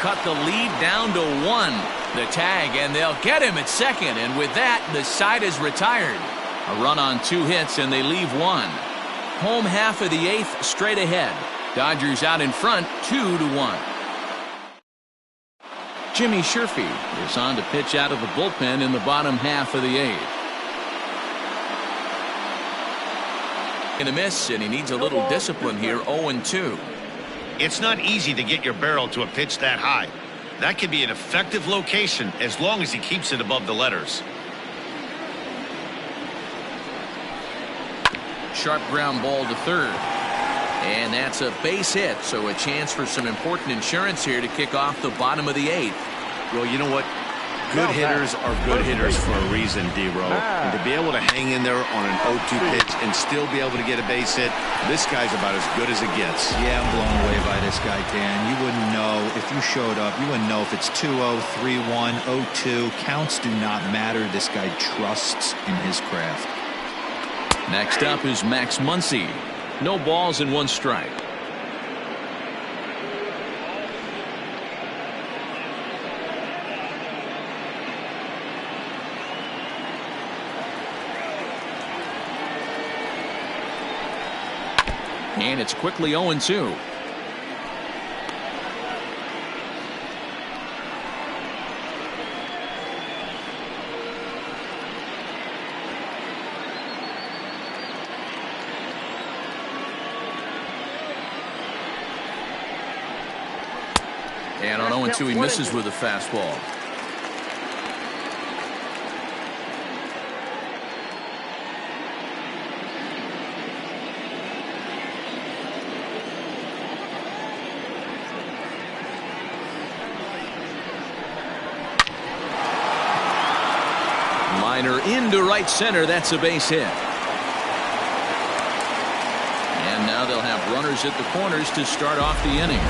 cut the lead down to 1. The tag, and they'll get him at second, and with that, the side is retired. A run on 2 hits, and they leave 1. Home half of the 8th, straight ahead. Dodgers out in front, 2-1. Jimmy Sherfy is on to pitch out of the bullpen in the bottom half of the 8th. In a miss, and he needs a little discipline here. 0-2. It's not easy to get your barrel to a pitch that high. That can be an effective location as long as he keeps it above the letters. Sharp ground ball to third. And that's a base hit, so a chance for some important insurance here to kick off the bottom of the 8th. Well, you know what? Good hitters are good hitters for a reason, D-Row. And to be able to hang in there on an 0-2 pitch and still be able to get a base hit, this guy's about as good as it gets. Yeah, I'm blown away by this guy, Dan. You wouldn't know if you showed up. You wouldn't know if it's 2-0, 3-1, 0-2. Counts do not matter. This guy trusts in his craft. Next up is Max Muncy. No balls and 1 strike. And it's quickly 0-2. And on 0-2, he misses with a fastball. Liner into right center. That's a base hit. And now they'll have runners at the corners to start off the inning.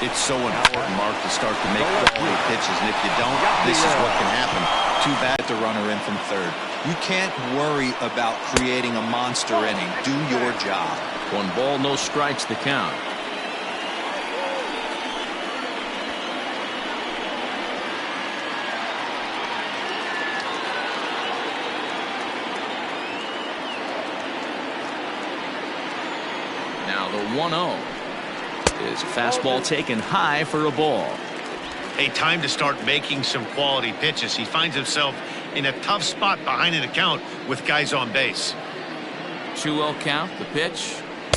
It's so important, Mark, to start to make quality pitches, and if you don't, this is what can happen. Too bad the runner in from third. You can't worry about creating a monster inning. Do your job. 1 ball, no strikes, the count. Now the 1-0. Is a fastball taken high for a ball. A time to start making some quality pitches. He finds himself in a tough spot behind an account with guys on base. 2-0 count. The pitch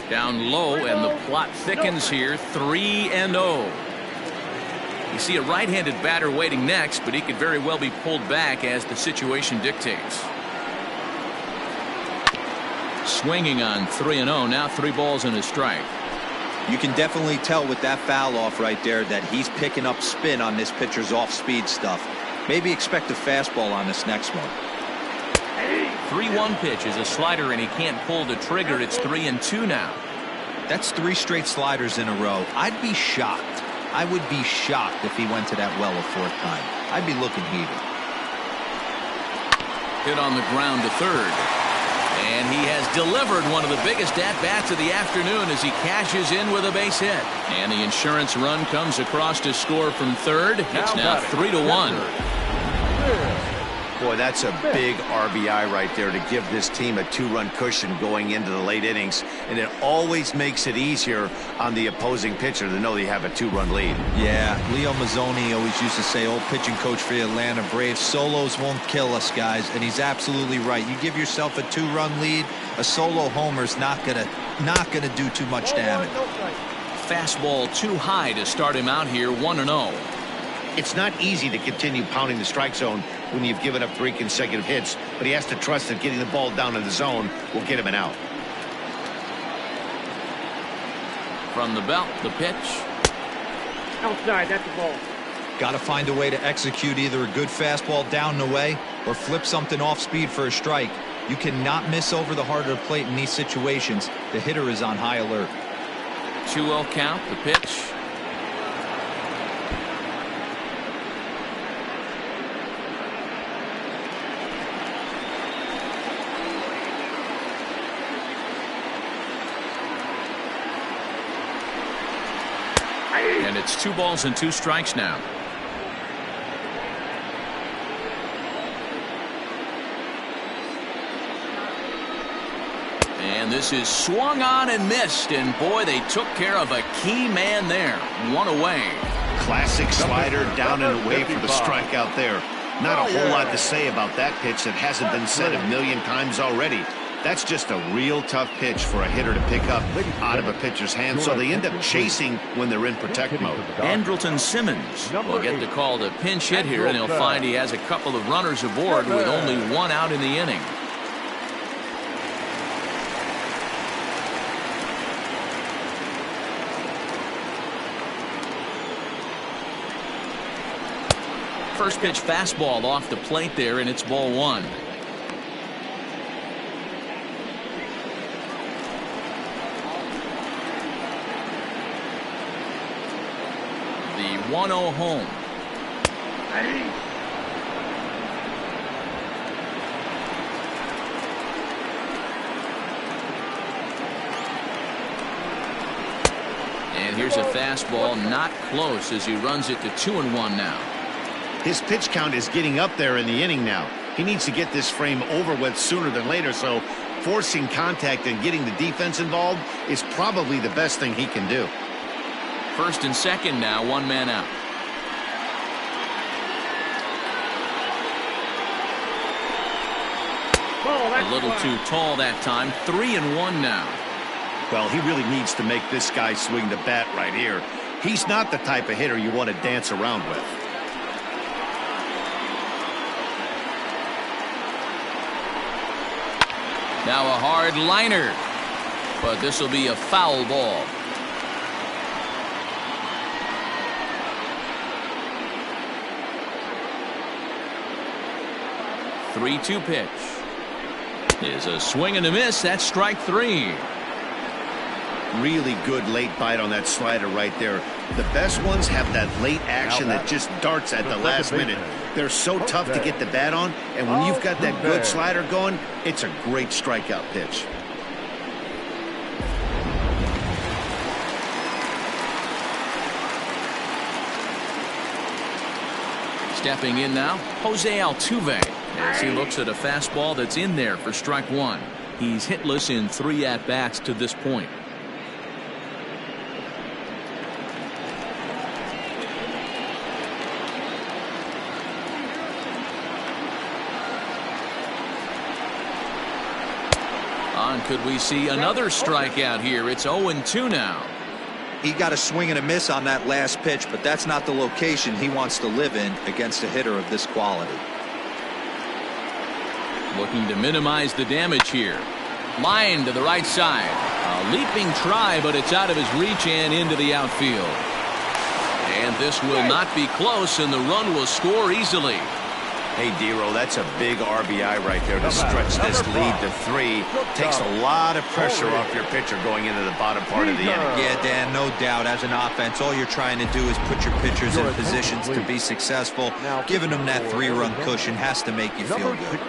down low, and the plot thickens here. 3-0. You see a right-handed batter waiting next, but he could very well be pulled back as the situation dictates. Swinging on 3-0. Now 3 balls and a strike. You can definitely tell with that foul off right there that he's picking up spin on this pitcher's off-speed stuff. Maybe expect a fastball on this next one. 3-1 pitch is a slider, and he can't pull the trigger. It's 3-2 now. That's 3 straight sliders in a row. I'd be shocked. I would be shocked if he went to that well a 4th time. I'd be looking heated. Hit on the ground to third. And he has delivered one of the biggest at-bats of the afternoon as he cashes in with a base hit. And the insurance run comes across to score from third. It's now 3-1. Boy, that's a big RBI right there to give this team a 2-run cushion going into the late innings. And it always makes it easier on the opposing pitcher to know they have a 2-run lead. Yeah, Leo Mazzoni always used to say, old pitching coach for the Atlanta Braves, solos won't kill us, guys. And he's absolutely right. You give yourself a 2-run lead, a solo homer's not gonna do too much damage. Fastball too high to start him out here. 1-0. It's not easy to continue pounding the strike zone when you've given up 3 consecutive hits, but he has to trust that getting the ball down in the zone will get him an out. From the belt, the pitch. Outside, that's the ball. Got to find a way to execute either a good fastball down the way or flip something off speed for a strike. You cannot miss over the heart of the plate in these situations. The hitter is on high alert. 2-0 count, the pitch. And It's 2 balls and 2 strikes now. And this is swung on and missed, and boy, they took care of a key man there. 1 away. Classic slider down and away for the strikeout there. Not a whole lot to say about that pitch that hasn't been said a million times already. That's just a real tough pitch for a hitter to pick up out of a pitcher's hand, so they end up chasing when they're in protect mode. Andrelton Simmons will get the call to pinch hit here, and he'll find he has a couple of runners aboard with only 1 out in the inning. First pitch fastball off the plate there, and it's ball 1. The 1-0 home. And here's a fastball, not close, as he runs it to 2-1 now. His pitch count is getting up there in the inning now. He needs to get this frame over with sooner than later, so forcing contact and getting the defense involved is probably the best thing he can do. First and second now, 1 man out. A little too tall that time. 3-1 now. Well, he really needs to make this guy swing the bat right here. He's not the type of hitter you want to dance around with. Now a hard liner, but this will be a foul ball. Three-two pitch is a swing and a miss. That's strike 3. Really good late bite on that slider right there. The best ones have that late action that just darts at the last minute. They're so tough to get the bat on, and when you've got that good slider going, it's a great strikeout pitch. Stepping in now, Jose Altuve, as he looks at a fastball that's in there for strike 1. He's hitless in 3 at-bats to this point. Could we see another strikeout here? It's 0-2 now. He got a swing and a miss on that last pitch, but that's not the location he wants to live in against a hitter of this quality. Looking to minimize the damage here. Line to the right side. A leaping try, but it's out of his reach and into the outfield. And this will not be close, and the run will score easily. Hey, Dero, that's a big RBI right there to stretch this lead to 3. Takes a lot of pressure off your pitcher going into the bottom part of the inning. Yeah, Dan, no doubt. As an offense, all you're trying to do is put your pitchers in positions to be successful. Giving them that 3-run cushion has to make you feel good.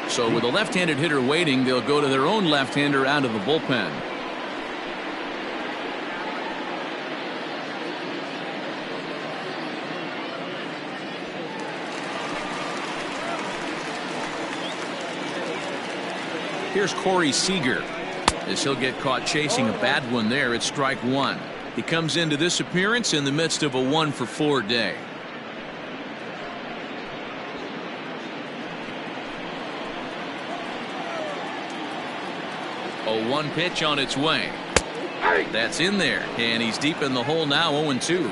So with a left-handed hitter waiting, they'll go to their own left-hander out of the bullpen. Here's Corey Seager, as he'll get caught chasing a bad one there at strike 1. He comes into this appearance in the midst of a 1-for-4 day. A 1 pitch on its way. That's in there, and he's deep in the hole now, 0-2.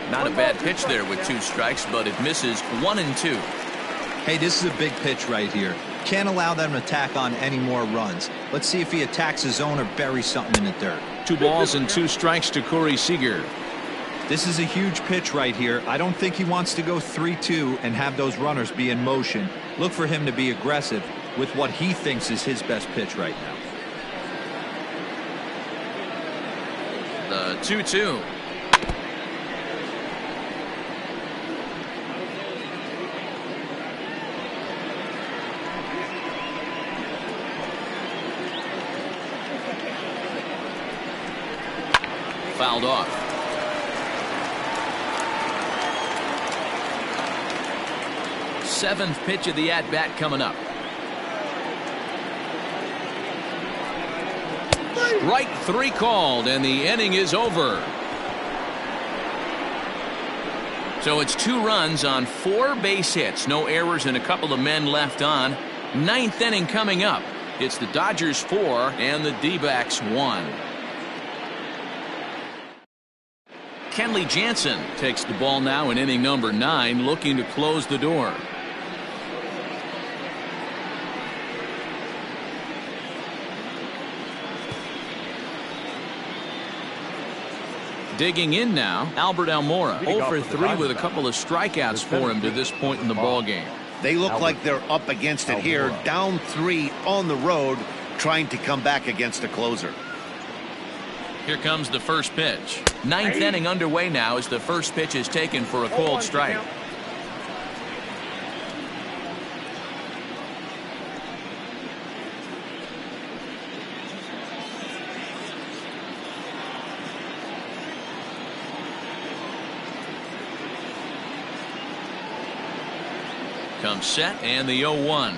Not a bad pitch there with 2 strikes, but it misses 1-2. Hey, this is a big pitch right here. Can't allow them to tack on any more runs. Let's see if he attacks his zone or buries something in the dirt. 2 balls and 2 strikes to Corey Seager. This is a huge pitch right here. I don't think he wants to go 3-2 and have those runners be in motion. Look for him to be aggressive with what he thinks is his best pitch right now. 2-2. Fouled off. Seventh pitch of the at-bat coming up. Strike 3 called, and the inning is over. So it's 2 runs on 4 base hits. No errors and a couple of men left on. 9th inning coming up. It's the Dodgers 4 and the D-backs 1. Kenley Jansen takes the ball now in inning number 9, looking to close the door. Digging in now, Albert Almora, 0 for 3 with a couple of strikeouts for him to this point in the ball game. They look like they're up against it here, down 3 on the road, trying to come back against a closer. Here comes the first pitch. 9th inning underway now as the first pitch is taken for a cold strike. Comes set and the 0-1.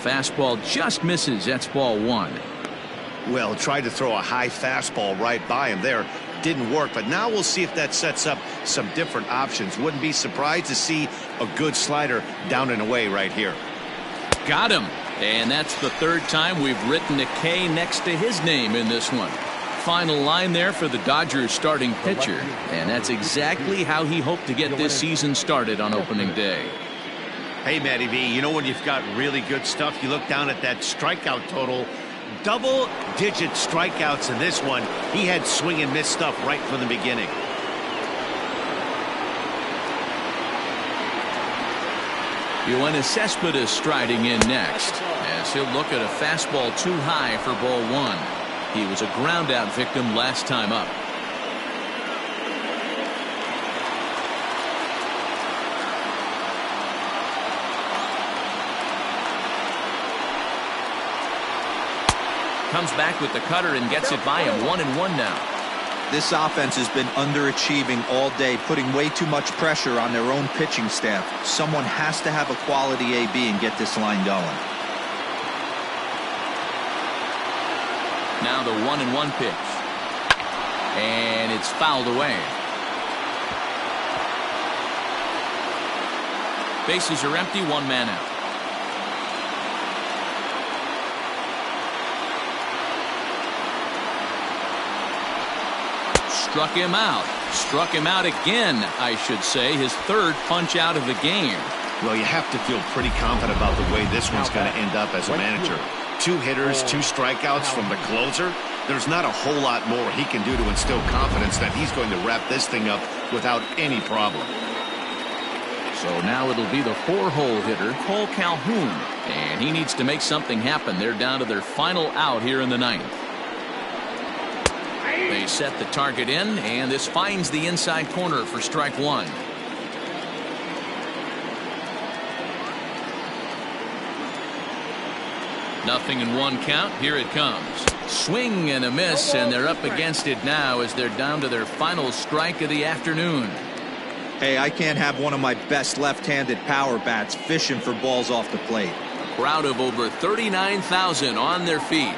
Fastball just misses. That's ball 1. Well, tried to throw a high fastball right by him there. Didn't work, but now we'll see if that sets up some different options. Wouldn't be surprised to see a good slider down and away right here. Got him. And that's the 3rd time we've written a K next to his name in this one. Final line there for the Dodgers starting pitcher. And that's exactly how he hoped to get this season started on opening day. Hey, Matty V, you know when you've got really good stuff, you look down at that strikeout total. Double-digit strikeouts in this one. He had swing and miss stuff right from the beginning. Yoenis Cespedes striding in next as he'll look at a fastball too high for ball 1. He was a ground-out victim last time up. Comes back with the cutter and gets it by him. 1-1 now. This offense has been underachieving all day, putting way too much pressure on their own pitching staff. Someone has to have a quality AB and get this line going. Now the 1-1 pitch. And it's fouled away. Bases are empty, 1 man out. Struck him out. Struck him out again, I should say. His 3rd punch out of the game. Well, you have to feel pretty confident about the way this one's going to end up as a manager. 2 hitters, 2 strikeouts from the closer. There's not a whole lot more he can do to instill confidence that he's going to wrap this thing up without any problem. So now it'll be the 4-hole hitter, Cole Calhoun. And he needs to make something happen. They're down to their final out here in the 9th. They set the target in, and this finds the inside corner for strike 1. Nothing in 1 count. Here it comes. Swing and a miss, and they're up against it now as they're down to their final strike of the afternoon. Hey, I can't have one of my best left-handed power bats fishing for balls off the plate. A crowd of over 39,000 on their feet.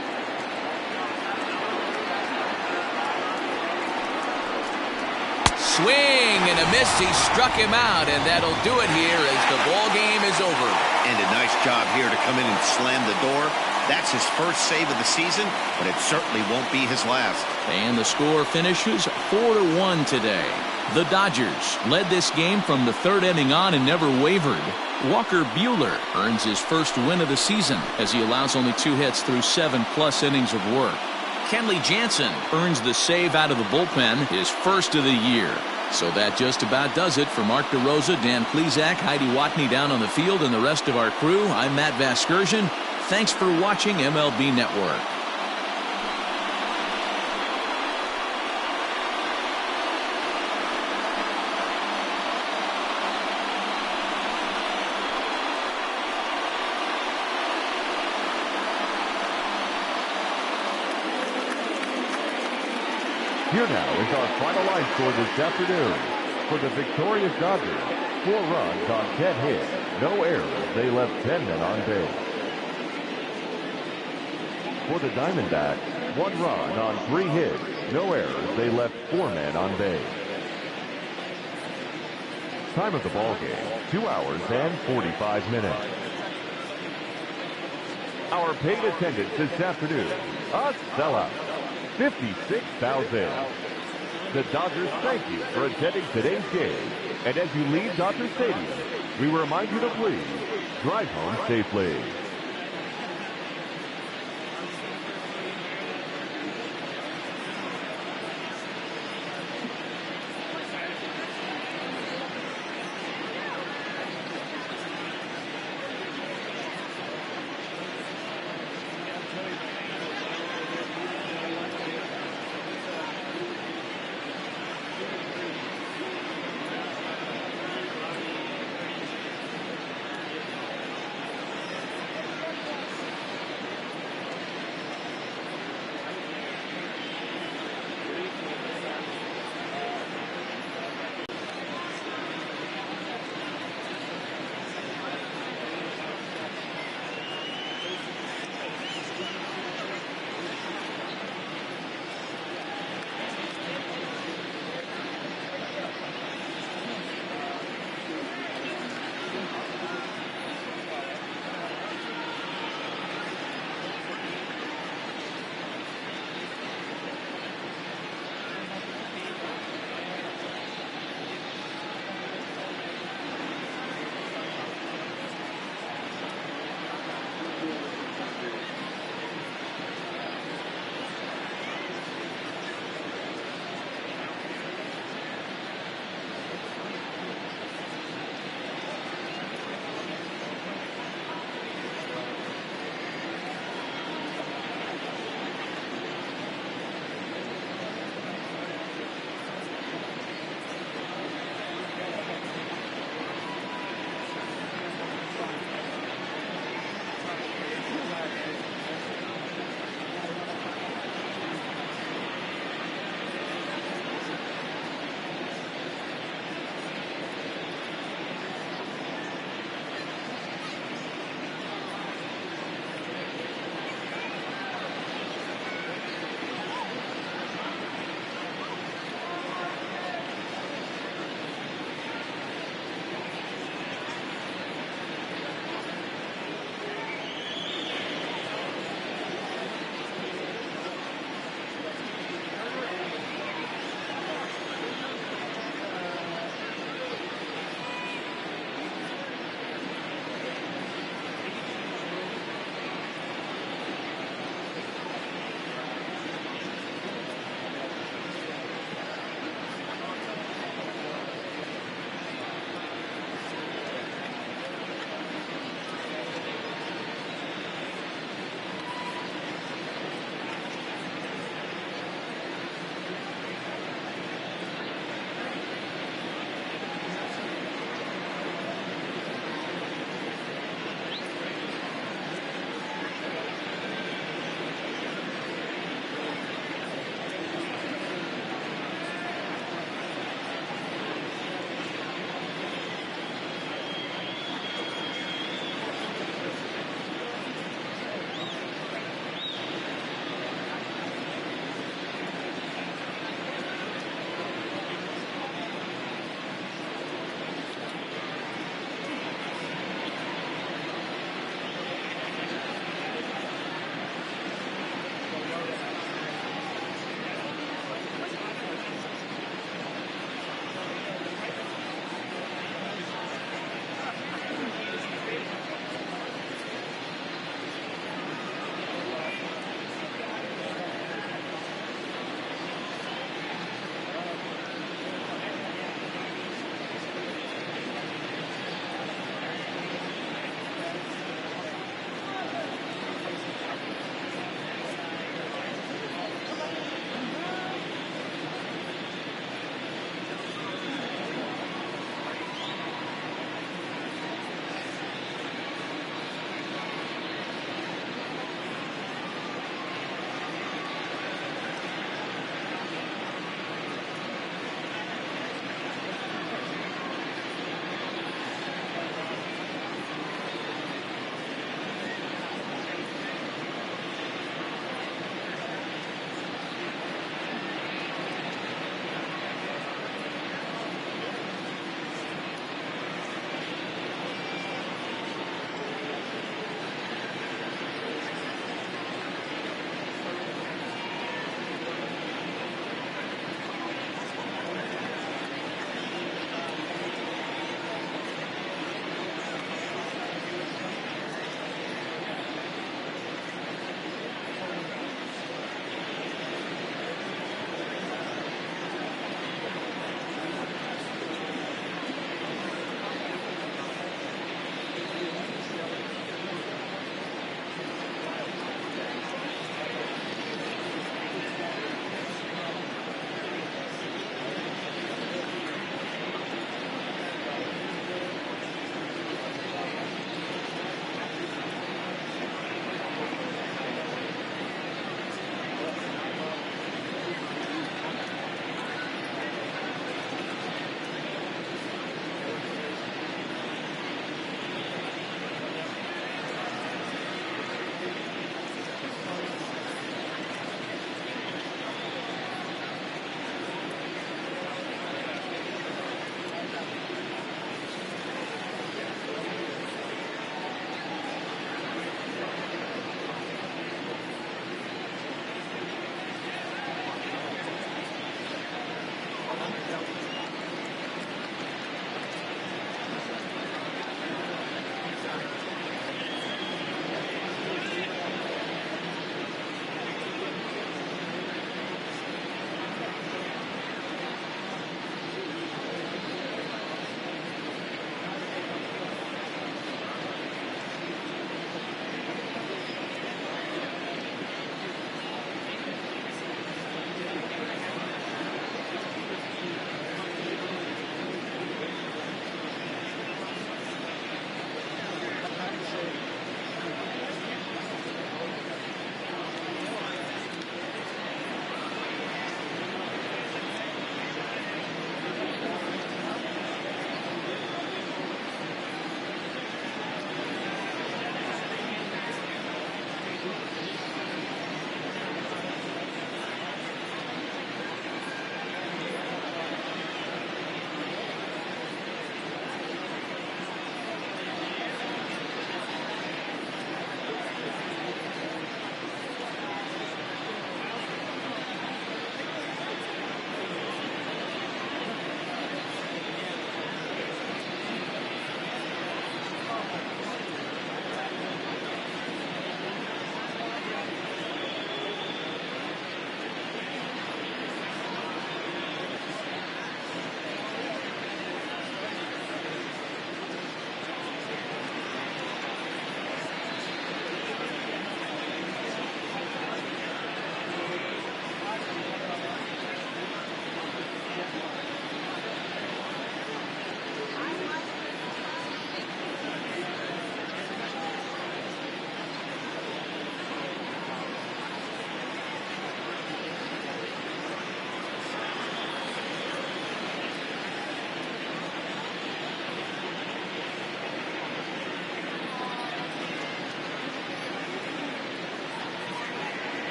Swing and a miss. He struck him out, and that'll do it here as the ball game is over. And a nice job here to come in and slam the door. That's his first save of the season, but it certainly won't be his last. And the score finishes 4-1 today. The Dodgers led this game from the 3rd inning on and never wavered. Walker Buehler earns his first win of the season as he allows only 2 hits through 7+ innings of work. Kenley Jansen earns the save out of the bullpen, his first of the year. So that just about does it for Mark DeRosa, Dan Plesac, Heidi Watney down on the field, and the rest of our crew. I'm Matt Vasgersian. Thanks for watching MLB Network. Here now is our final line score this afternoon. For the victorious Dodgers, 4 runs on 10 hits, no errors. They left 10 men on base. For the Diamondbacks, 1 run on 3 hits, no errors. They left 4 men on base. Time of the ball game, 2 hours and 45 minutes. Our paid attendance this afternoon, a sellout. 56,000. The Dodgers thank you for attending today's game. And as you leave Dodger Stadium, we remind you to please drive home safely.